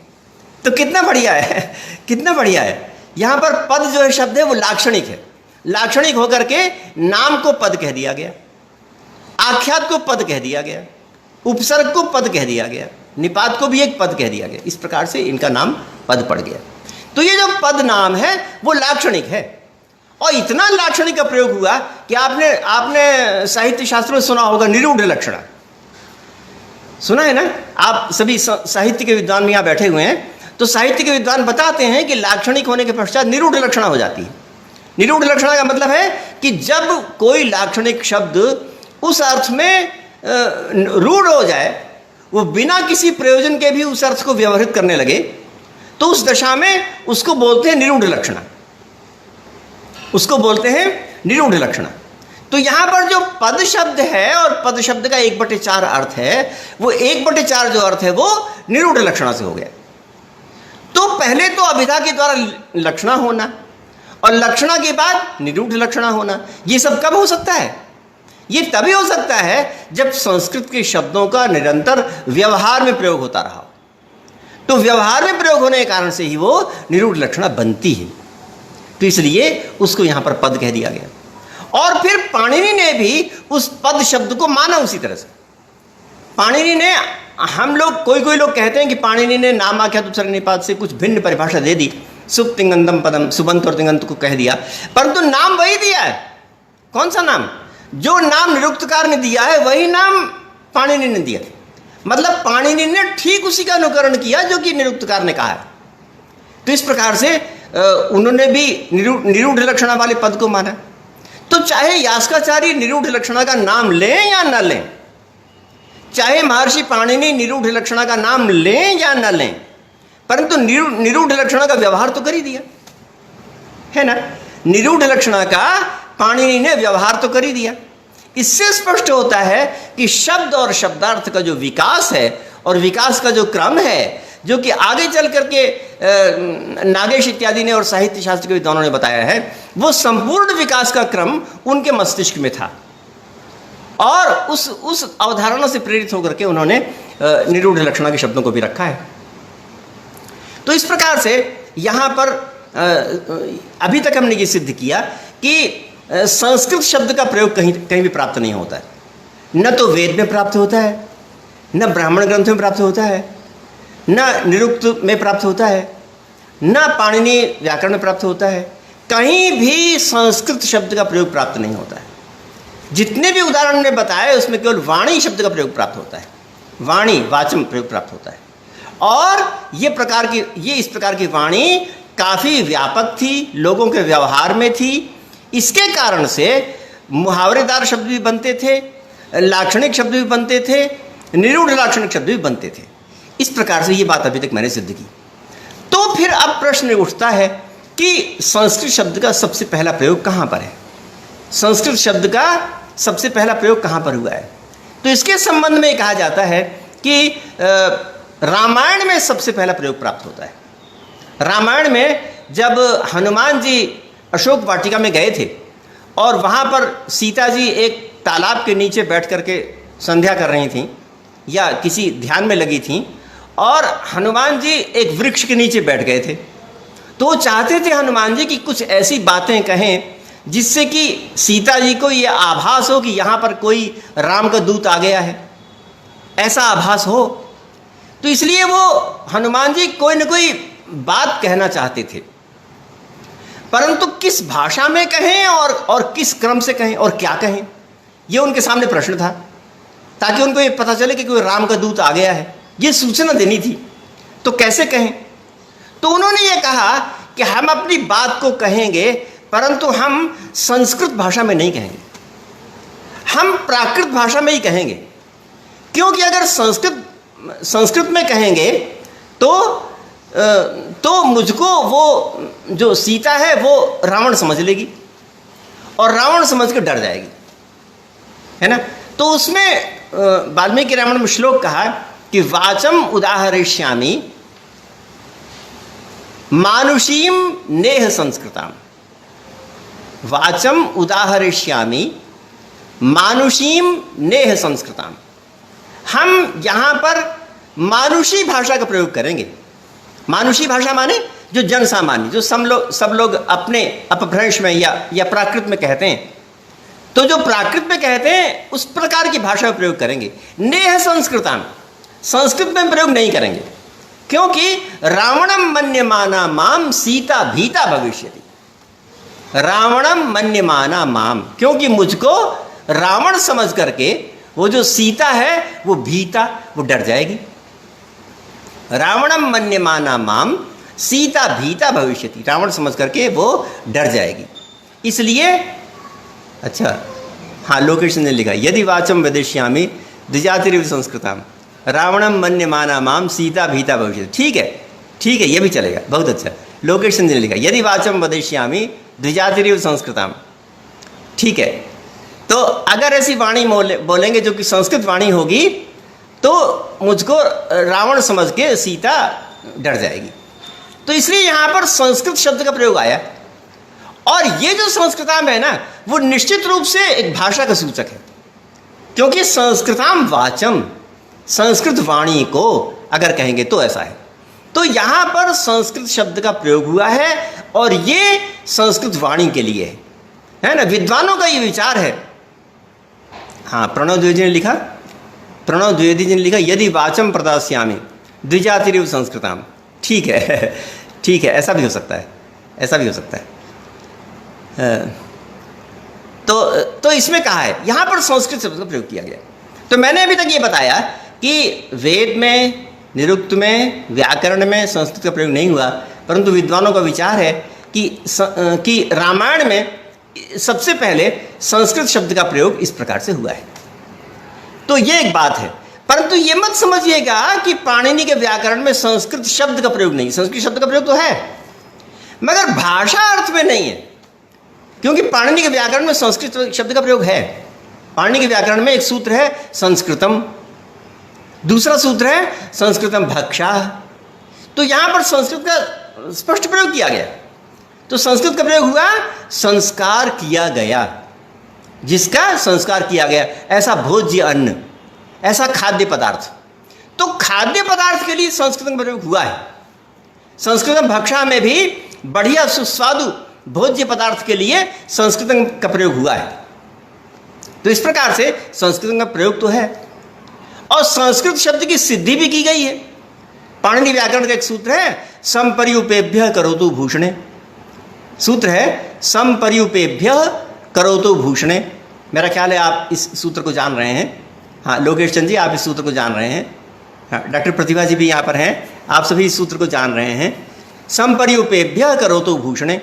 तो कितना बढ़िया है, कितना बढ़िया है। यहां पर पद जो है शब्द है वो लाक्षणिक है, लाक्षणिक होकर के नाम को पद कह दिया गया, आख्यात को पद कह दिया गया, उपसर्ग को पद कह दिया गया, निपात को भी एक पद कह दिया गया। इस प्रकार से इनका नाम पद पड़ गया। तो ये जो पद नाम है वो लाक्षणिक है, और इतना लाक्षणिक का प्रयोग हुआ कि आपने साहित्य शास्त्र में सुना होगा निरूढ़ लक्षणा, सुना है ना। आप सभी साहित्य के विद्वान में यहाँ बैठे हुए हैं, तो साहित्य के विद्वान बताते हैं कि लाक्षणिक होने के पश्चात निरूढ़ लक्षणा हो जाती है। निरूढ़ लक्षणा का मतलब है कि जब कोई लाक्षणिक शब्द उस अर्थ में रूढ़ हो जाए, वो बिना किसी प्रयोजन के भी उस अर्थ को व्यवहारित करने लगे, तो उस दशा में उसको बोलते हैं निरूढ़ लक्षणा, उसको बोलते हैं निरूढ़ लक्षणा। तो यहां पर जो पद शब्द है और पद शब्द का 1/4 अर्थ है, वो 1/4 जो अर्थ है वो निरूढ़ लक्षणा से हो गया। तो पहले तो अभिधा के द्वारा लक्षणा होना, और लक्षणा के बाद निरूढ़ लक्षणा होना, ये सब कब हो सकता है? ये तभी हो सकता है जब संस्कृत के शब्दों का निरंतर व्यवहार में प्रयोग होता रहा। तो व्यवहार में प्रयोग होने के कारण से ही वो निरूढ़ लक्षणा बनती है। तो इसलिए उसको यहां पर पद कह दिया गया। और फिर पाणिनि ने भी उस पद शब्द को माना उसी तरह से। पाणिनि ने, हम लोग कोई लोग कहते हैं कि पाणिनि ने नामाख्यात उपसर्ग निपात से कुछ भिन्न परिभाषा दे दी, सुप तिंगंतम पदम, सुबंत और तिंगंत को कह दिया, परंतु नाम वही दिया है। कौन सा नाम? जो नाम निरुक्तकार ने दिया है वही नाम पाणिनि ने दिया। मतलब पाणिनि ने ठीक उसी का अनुकरण किया जो कि निरुक्तकार ने कहा है। तो इस प्रकार से उन्होंने भी निरूढ़ लक्षणा वाले पद को माना। तो चाहे यास्काचार्य निरूढ़ लक्षणा का नाम लें या न लें, चाहे महर्षि पाणिनि निरूढ़ लक्षणा का नाम लें या न लें, परंतु निरूढ़ लक्षणा का व्यवहार तो कर ही दिया है ना। निरूढ़ लक्षणा का पाणिनि ने व्यवहार तो कर ही दिया। इससे स्पष्ट होता है कि शब्द और शब्दार्थ का जो विकास है और विकास का जो क्रम है, जो कि आगे चल करके नागेश इत्यादि ने और साहित्य शास्त्र के विद्वानों ने बताया है, वो संपूर्ण विकास का क्रम उनके मस्तिष्क में था, और उस अवधारणा से प्रेरित होकर के उन्होंने निरूढ़ लक्षणा के शब्दों को भी रखा है। तो इस प्रकार से यहाँ पर अभी तक हमने ये सिद्ध किया कि संस्कृत शब्द का प्रयोग कहीं भी प्राप्त नहीं होता है। न तो वेद में प्राप्त होता है, न ब्राह्मण ग्रंथ में प्राप्त होता है, न निरुक्त में प्राप्त होता है, न पाणिनि व्याकरण में प्राप्त होता है। कहीं भी संस्कृत शब्द का प्रयोग प्राप्त नहीं होता है। जितने भी उदाहरण ने बताए उसमें केवल वाणी शब्द का प्रयोग प्राप्त होता है, वाणी वाचम प्रयोग प्राप्त होता है। और ये इस प्रकार की वाणी काफ़ी व्यापक थी, लोगों के व्यवहार में थी। इसके कारण से मुहावरेदार शब्द भी बनते थे, लाक्षणिक शब्द भी बनते थे, निरूढ़ लाक्षणिक शब्द भी बनते थे। इस प्रकार से ये बात अभी तक मैंने सिद्ध की। तो फिर अब प्रश्न उठता है कि संस्कृत शब्द का सबसे पहला प्रयोग कहाँ पर है, संस्कृत शब्द का सबसे पहला प्रयोग कहाँ पर हुआ है। तो इसके संबंध में कहा जाता है कि रामायण में सबसे पहला प्रयोग प्राप्त होता है। रामायण में जब हनुमान जी अशोक वाटिका में गए थे और वहाँ पर सीता जी एक तालाब के नीचे बैठ करके संध्या कर रही थीं या किसी ध्यान में लगी थीं, और हनुमान जी एक वृक्ष के नीचे बैठ गए थे। तो वो चाहते थे हनुमान जी कि कुछ ऐसी बातें कहें जिससे कि सीता जी को ये आभास हो कि यहाँ पर कोई राम का दूत आ गया है, ऐसा आभास हो। तो इसलिए वो हनुमान जी कोई न कोई बात कहना चाहते थे, परंतु किस भाषा में कहें और किस क्रम से कहें और क्या कहें, ये उनके सामने प्रश्न था, ताकि उनको ये पता चले कि कोई राम का दूत आ गया है, ये सूचना देनी थी। तो कैसे कहें? तो उन्होंने ये कहा कि हम अपनी बात को कहेंगे, परंतु हम संस्कृत भाषा में नहीं कहेंगे, हम प्राकृत भाषा में ही कहेंगे। क्योंकि अगर संस्कृत में कहेंगे तो मुझको वो जो सीता है वो रावण समझ लेगी और रावण समझ कर डर जाएगी, है ना। तो उसमें वाल्मीकि रामायण में श्लोक कहा कि वाचम उदाहरिष्यामि मानुषीम नेह संस्कृताम, वाचम उदाहरिष्यामि मानुषीम नेह संस्कृताम। हम यहाँ पर मानुषी भाषा का प्रयोग करेंगे। मानुषी भाषा माने जो जन सामान्य, जो सब लोग अपने अपभ्रंश में या प्राकृत में कहते हैं, तो जो प्राकृत में कहते हैं उस प्रकार की भाषा का प्रयोग करेंगे। नेह संस्कृताम, संस्कृत में प्रयोग नहीं करेंगे, क्योंकि रावणम मन्यमाना माम सीता भीता भविष्यति। रावणम मन्यमाना माम, क्योंकि मुझको रावण समझ करके वो जो सीता है वो भीता, वो डर जाएगी। रावणम मन्यमाना माम सीता भीता भविष्यति, रावण समझ करके वो डर जाएगी। इसलिए अच्छा हाँ, लोकेश ने लिखा यदि वाचम वदिष्यामि द्विजातिरिव संस्कृताम रावणम मन्यमाना माम सीता भीता भविष्यति। ठीक है, ये भी चलेगा, बहुत अच्छा। लोकेश ने लिखा यदि वाचम वदिष्यामि द्विजातिरिव संस्कृताम। ठीक है, तो अगर ऐसी वाणी बोलेंगे जो कि संस्कृत वाणी होगी तो मुझको रावण समझ के सीता डर जाएगी। तो इसलिए यहाँ पर संस्कृत शब्द का प्रयोग आया। और ये जो संस्कृताम है ना, वो निश्चित रूप से एक भाषा का सूचक है, क्योंकि संस्कृताम वाचम, संस्कृत वाणी को अगर कहेंगे तो ऐसा है। तो यहाँ पर संस्कृत शब्द का प्रयोग हुआ है और ये संस्कृत वाणी के लिए है ना। विद्वानों का ये विचार है। हाँ, प्रणव द्विवेदी ने लिखा यदि वाचम प्रदास्यामि द्विजातिरिव संस्कृताम। ठीक है, ऐसा भी हो सकता है। तो इसमें कहा है, यहाँ पर संस्कृत शब्द का प्रयोग किया गया। तो मैंने अभी तक ये बताया कि वेद में, निरुक्त में, व्याकरण में संस्कृत का प्रयोग नहीं हुआ, परंतु विद्वानों का विचार है कि रामायण में सबसे पहले संस्कृत शब्द का प्रयोग इस प्रकार से हुआ है। तो ये एक बात है। परंतु ये मत समझिएगा कि पाणिनि के व्याकरण में संस्कृत शब्द का प्रयोग नहीं। संस्कृत शब्द का प्रयोग तो है, मगर भाषा अर्थ में नहीं है, क्योंकि पाणिनि के व्याकरण में संस्कृत शब्द का प्रयोग है। पाणिनि के व्याकरण में एक सूत्र है संस्कृतम, दूसरा सूत्र है संस्कृतम भक्षा। तो यहाँ पर संस्कृत का स्पष्ट प्रयोग किया गया। तो संस्कृत का प्रयोग हुआ, संस्कार किया गया, जिसका संस्कार किया गया, ऐसा भोज्य अन्न, ऐसा खाद्य पदार्थ। तो खाद्य पदार्थ के लिए संस्कृत का प्रयोग हुआ है। संस्कृतम भक्षा में भी बढ़िया सुस्वादु भोज्य पदार्थ के लिए संस्कृत का प्रयोग हुआ है। तो इस प्रकार से संस्कृत का प्रयोग तो है, और संस्कृत शब्द की सिद्धि भी की गई है। पाणिनि व्याकरण का एक सूत्र है समपर्युपेभ्य करोतु भूषणे। सूत्र है समपर्युपेभ्य करोतु भूषणे। मेरा ख्याल है आप इस सूत्र को जान रहे हैं। हाँ, लोकेश चंद जी, आप इस सूत्र को जान रहे हैं। हाँ, डॉक्टर प्रतिभा जी भी यहाँ पर हैं, आप सभी इस सूत्र को जान रहे हैं। समपर्युपेभ्य करोतु भूषणे,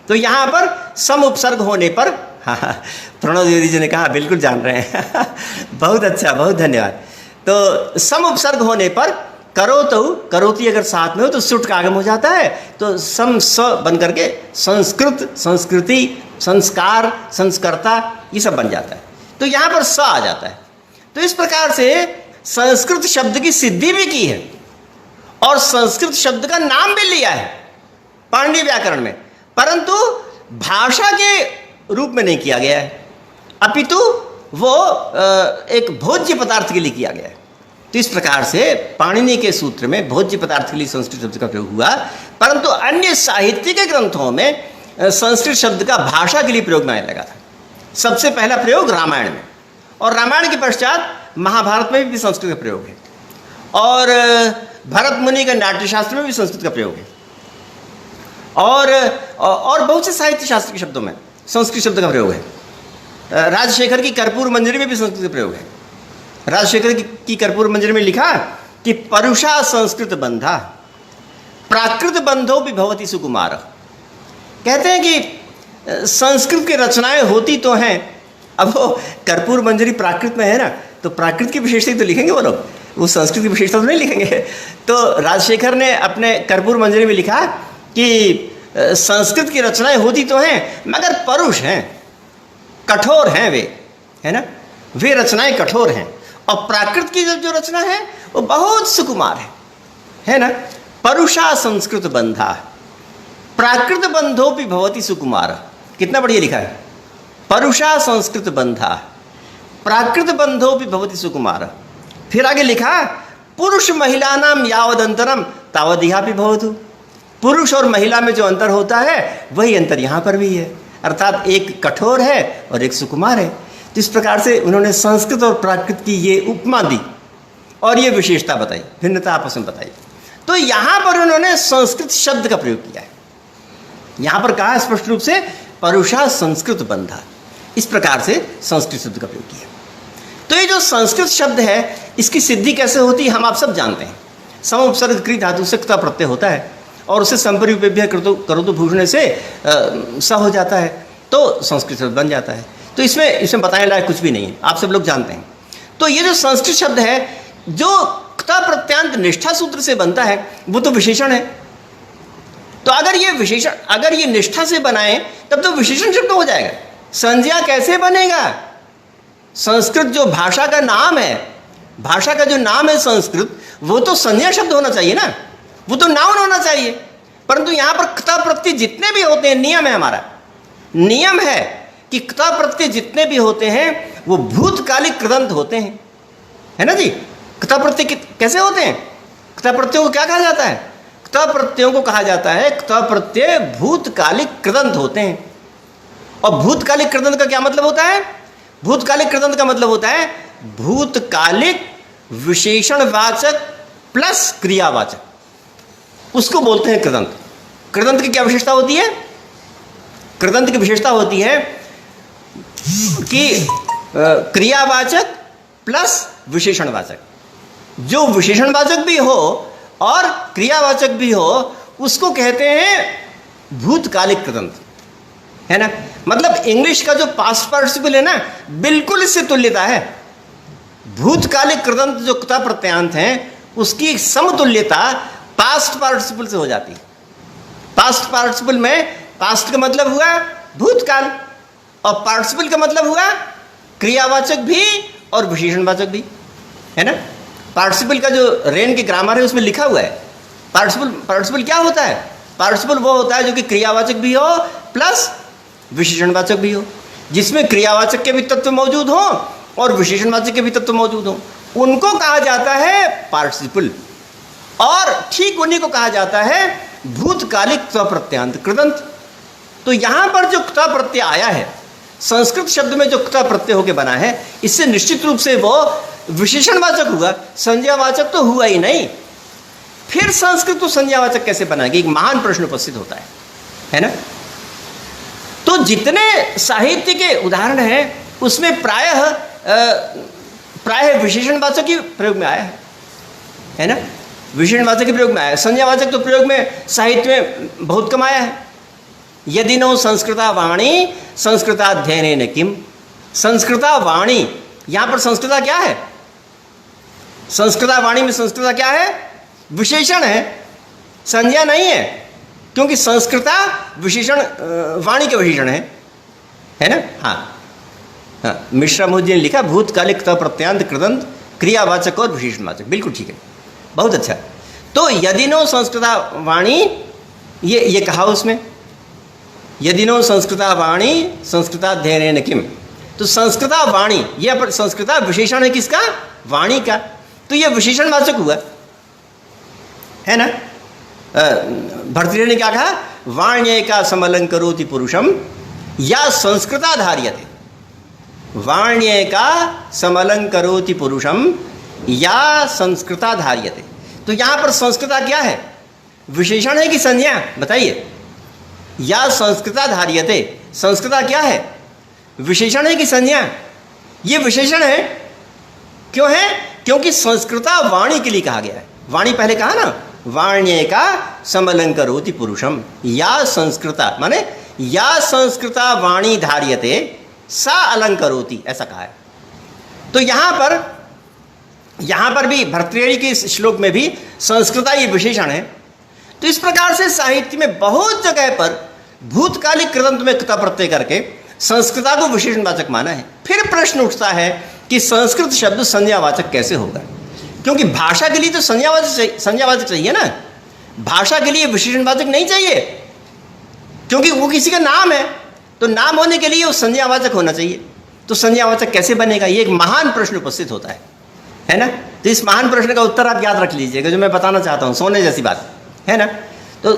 तो यहाँ पर सम उपसर्ग होने पर, हाँ प्रणव द्विवेदी जी ने कहा बिल्कुल जान रहे हैं बहुत अच्छा, बहुत धन्यवाद। तो सम उपसर्ग होने पर करोतु, करोती अगर साथ में हो तो सुट का आगम हो जाता है, तो सम स बन करके संस्कृत, संस्कृति, संस्कार, संस्कर्ता, ये सब बन जाता है। तो यहाँ पर स आ जाता है। तो इस प्रकार से संस्कृत शब्द की सिद्धि भी की है और संस्कृत शब्द का नाम भी लिया है पाणिनि व्याकरण में, परंतु भाषा के रूप में नहीं किया गया है, अपितु वो एक भोज्य पदार्थ के लिए किया गया है। तो इस प्रकार से पाणिनि के सूत्र में भोज्य पदार्थ के लिए संस्कृत शब्द का प्रयोग हुआ, परंतु अन्य साहित्य के ग्रंथों में संस्कृत शब्द का भाषा के लिए प्रयोग नहीं लगा था। सबसे पहला प्रयोग रामायण में, और रामायण के पश्चात महाभारत में भी संस्कृत का प्रयोग है, और भरत मुनि के नाट्यशास्त्र में भी संस्कृत का प्रयोग है, और बहुत से साहित्य शास्त्र के शब्दों में संस्कृत शब्द का प्रयोग है। राजशेखर की कर्पूर मंजरी में भी संस्कृत का प्रयोग है। राजशेखर की कर्पूर मंजरी में लिखा कि परुषा संस्कृत बंधा प्राकृत बंधो भी भवती सुकुमार। कहते हैं कि संस्कृत की रचनाएं होती तो हैं, अब वो कर्पूर मंजरी प्राकृत में है ना, तो प्राकृत की विशेषता तो लिखेंगे वो लोग, वो संस्कृत की विशेषता तो नहीं लिखेंगे। तो राजशेखर ने अपने कर्पूर मंजरी में लिखा कि संस्कृत की रचनाएं होती तो हैं मगर परुष हैं, कठोर हैं वे, है ना, वे रचनाएं कठोर हैं, और प्राकृत की जो रचना है वो बहुत सुकुमार है ना। परुषा संस्कृत बंधा प्राकृत बंधो भी भवती सुकुमार, कितना बढ़िया लिखा है, परुषा संस्कृत बंधा प्राकृत बंधो भी भवती सुकुमार। फिर आगे लिखा पुरुष महिला नाम यावदंतरम तावदिहा भी भवतु। पुरुष और महिला में जो अंतर होता है वही अंतर यहाँ पर भी है, अर्थात एक कठोर है और एक सुकुमार है। तो इस प्रकार से उन्होंने संस्कृत और प्राकृत की ये उपमा दी और ये विशेषता बताई, भिन्नता आपस में बताई। तो यहाँ पर उन्होंने संस्कृत शब्द का प्रयोग किया है। यहाँ पर कहा स्पष्ट रूप से परुषा संस्कृत बंधा, इस प्रकार से संस्कृत शब्द का प्रयोग किया। तो ये जो संस्कृत शब्द है इसकी सिद्धि कैसे होती है हम आप सब जानते हैं। सम उपसर्ग क्री धातु से क्ता प्रत्यय होता है और उसे संपर्युपेभ्य करोतु भूषणे से स हो जाता है, तो संस्कृत शब्द बन जाता है। तो इसमें बताने लायक कुछ भी नहीं है, आप सब लोग जानते हैं। तो ये जो संस्कृत शब्द है जो क्ता प्रत्यांत निष्ठा सूत्र से बनता है वो तो विशेषण है। तो अगर ये निष्ठा से बनाए तब तो विशेषण शब्द हो जाएगा। संज्ञा कैसे बनेगा? संस्कृत जो भाषा का नाम है, भाषा का जो नाम है संस्कृत, वो तो संज्ञा शब्द होना चाहिए ना, वो तो नाउन होना चाहिए। परंतु यहाँ पर क्ता प्रत्यय जितने भी होते हैं, नियम है हमारा, नियम है कि क्ता प्रत्यय जितने भी होते हैं वो भूतकालिक कृदंत होते हैं, है ना जी। क्ता प्रत्यय कैसे होते हैं? क्ता प्रत्ययों को क्या कहा जाता है? क्ता प्रत्ययों को कहा जाता है, क्ता प्रत्यय भूतकालिक कृदंत होते हैं। और भूतकालिक कृदंत का क्या मतलब होता है? भूतकालिक कृदंत का मतलब होता है भूतकालिक विशेषणवाचक प्लस क्रियावाचक, उसको बोलते हैं कृदंत। कृदंत की क्या विशेषता होती है? कृदंत की विशेषता होती है कि क्रियावाचक प्लस विशेषणवाचक, जो विशेषणवाचक भी हो और क्रियावाचक भी हो उसको कहते हैं भूतकालिक कृदंत, है ना। मतलब इंग्लिश का जो पास्ट पार्टिसिपल है ना, बिल्कुल इससे तुल्यता है। भूतकालिक कृदंत जो क्ता प्रत्यांत हैं उसकी समतुल्यता पास्ट पार्टिसिपल से हो जाती है। पास्ट पार्टिसिपल में पास्ट का मतलब हुआ भूतकाल और पार्टिसिपल का मतलब हुआ क्रियावाचक भी और विशेषणवाचक भी, है ना। पार्टिसिपल का जो रेन की ग्रामर है उसमें लिखा हुआ है पार्टिसिपल क्या होता है? पार्टिसिपल वो होता है जो कि क्रियावाचक भी हो प्लस विशेषणवाचक भी हो, जिसमें क्रियावाचक के भी तत्व मौजूद हो और विशेषणवाचक के भी तत्व मौजूद हो, उनको कहा जाता है पार्टिसिपल। और ठीक उन्हीं को कहा जाता है भूतकालिक क्ता प्रत्यांत कृदंत। तो यहां पर जो क्ता प्रत्यय आया है, संस्कृत शब्द में जो क्ता प्रत्यय होकर बना है, इससे निश्चित रूप से वो विशेषणवाचक हुआ, संज्ञावाचक तो हुआ ही नहीं। फिर संस्कृत तो संज्ञावाचक कैसे बनाएगी? एक महान प्रश्न उपस्थित होता है ना। तो जितने साहित्य के उदाहरण हैं उसमें प्रायः विशेषणवाचक ही प्रयोग में आया है ना। विशेषणवाचक के प्रयोग में आया, संज्ञावाचक तो प्रयोग में साहित्य में बहुत कम आया है। यदि नो संस्कृता वाणी संस्कृताध्ययनेन किम। संस्कृता वाणी, यहाँ पर संस्कृता क्या है? संस्कृता वाणी में संस्कृता क्या है? विशेषण है, संज्ञा नहीं है, क्योंकि संस्कृता विशेषण वाणी के विशेषण है ना। हाँ हाँ, मिश्रा मोदी ने लिखा भूतकालिक त प्रत्यांत कृदंत क्रियावाचक और विशेषणवाचक, बिल्कुल ठीक है, बहुत अच्छा। तो यदिनो संस्कृता वाणी, ये कहा उसमें, यदिनो संस्कृता वाणी संस्कृताध्ययनेन किम। तो संस्कृता वाणी, ये पर संस्कृता विशेषण है किसका? वाणी का। तो ये विशेषणवाचक हुआ है ना। भर्तृहरि ने क्या कहा? वाण्येका समलंकरोति पुरुषम या संस्कृता धार्यते। वाण्येका समलंकरोति पुरुषम या संस्कृता धार्यते। तो यहाँ पर संस्कृता क्या है? विशेषण है कि संज्ञा? बताइए। या संस्कृता धार्यते, संस्कृता क्या है? विशेषण है कि संज्ञा? ये विशेषण है। क्यों है? क्योंकि संस्कृता वाणी के लिए कहा गया है। वाणी पहले कहा ना, वाण्येका समलंकरोति पुरुषम या संस्कृता, माने या संस्कृता वाणी धार्यते सा अलंकरोति, ऐसा कहा है। तो यहाँ पर भी भर्तृहरि के इस श्लोक में भी संस्कृता ये विशेषण है। तो इस प्रकार से साहित्य में बहुत जगह पर भूतकालिक कृदंत में क्ता प्रत्यय करके संस्कृता को विशेषणवाचक माना है। फिर प्रश्न उठता है कि संस्कृत शब्द संज्ञावाचक कैसे होगा? क्योंकि भाषा के लिए तो संज्ञावाचक चाहिए ना, भाषा के लिए विशेषणवाचक नहीं चाहिए, क्योंकि वो किसी का नाम है, तो नाम होने के लिए वो संज्ञावाचक होना चाहिए। तो संज्ञावाचक कैसे बनेगा? ये एक महान प्रश्न उपस्थित होता है ना। तो इस महान प्रश्न का उत्तर आप याद रख लीजिएगा, जो मैं बताना चाहता हूँ, सोने जैसी बात है ना। तो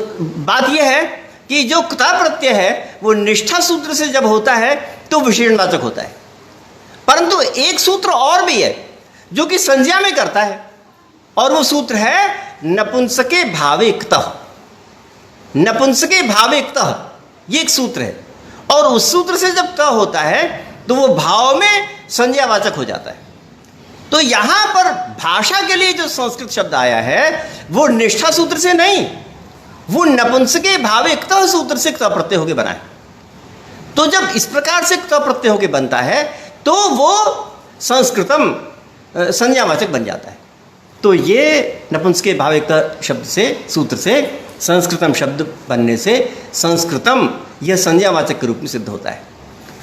बात यह है कि जो क्ता प्रत्यय है वो निष्ठा सूत्र से जब होता है तो विशेषणवाचक होता है, परंतु एक सूत्र और भी है जो कि संज्ञा में करता है, और वो सूत्र है नपुंसके भावे क्तः। नपुंसके भावे क्तः, ये एक सूत्र है, और उस सूत्र से जब क होता है तो वो भाव में संज्ञावाचक हो जाता है। तो यहां पर भाषा के लिए जो संस्कृत शब्द आया है वो निष्ठा सूत्र से नहीं, वो नपुंसके भावे क्तः सूत्र से क्तः प्रत्यय होकर बना है। तो जब इस प्रकार से क्तः प्रत्यय होकर बनता है तो वो संस्कृतम संज्ञावाचक बन जाता है। तो ये नपुंसके भावे क्तः शब्द से, सूत्र से संस्कृतम शब्द बनने से संस्कृतम यह संज्ञावाचक के रूप में सिद्ध होता है।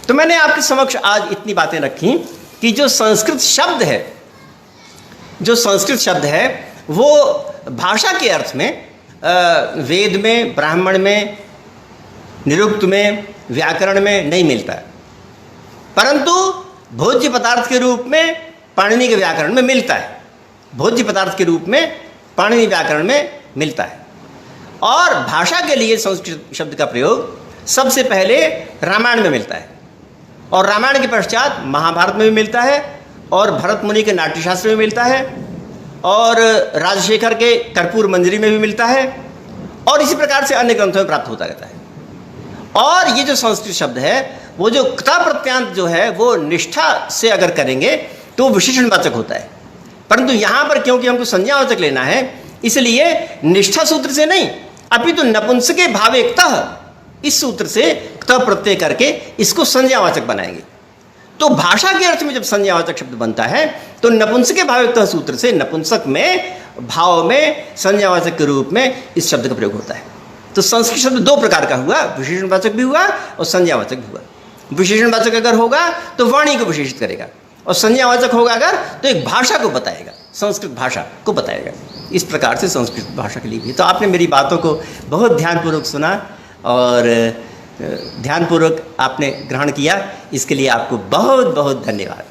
तो मैंने आपके समक्ष आज इतनी बातें रखी कि जो संस्कृत शब्द है वो भाषा के अर्थ में वेद में, ब्राह्मण में, निरुक्त में, व्याकरण में नहीं मिलता है, परंतु भोज्य पदार्थ के रूप में पाणिनि के व्याकरण में मिलता है। भोज्य पदार्थ के रूप में पाणिनि व्याकरण में मिलता है। और भाषा के लिए संस्कृत शब्द का प्रयोग सबसे पहले रामायण में मिलता है, और रामायण के पश्चात महाभारत में भी मिलता है, और भरत मुनि के नाट्यशास्त्र में मिलता है, और राजशेखर के कर्पूर मंजरी में भी मिलता है, और इसी प्रकार से अन्य ग्रंथों में प्राप्त होता रहता है। और ये जो संस्कृत शब्द है वो जो क्ता प्रत्यांत जो है वो निष्ठा से अगर करेंगे तो विशेषणवाचक होता है, परंतु यहाँ पर क्योंकि हमको संज्ञावाचक लेना है इसलिए निष्ठा सूत्र से नहीं, अपितु नपुंसके भावे क्तः इस सूत्र से क्तः प्रत्यय करके इसको संज्ञावाचक बनाएंगे। तो भाषा के अर्थ में जब संज्ञावाचक शब्द बनता है तो नपुंसके भावे क्तः सूत्र से नपुंसक में, भाव में, संज्ञावाचक के रूप में इस शब्द का प्रयोग होता है। तो संस्कृत शब्द दो प्रकार का हुआ, विशेषणवाचक भी हुआ और संज्ञावाचक भी हुआ। विशेषणवाचक अगर होगा तो वाणी को विशेषित करेगा, और संज्ञावाचक होगा अगर तो एक भाषा को बताएगा, संस्कृत भाषा को बताएगा। इस प्रकार से संस्कृत भाषा के लिए भी। तो आपने मेरी बातों को बहुत ध्यानपूर्वक सुना और ध्यानपूर्वक आपने ग्रहण किया, इसके लिए आपको बहुत बहुत धन्यवाद।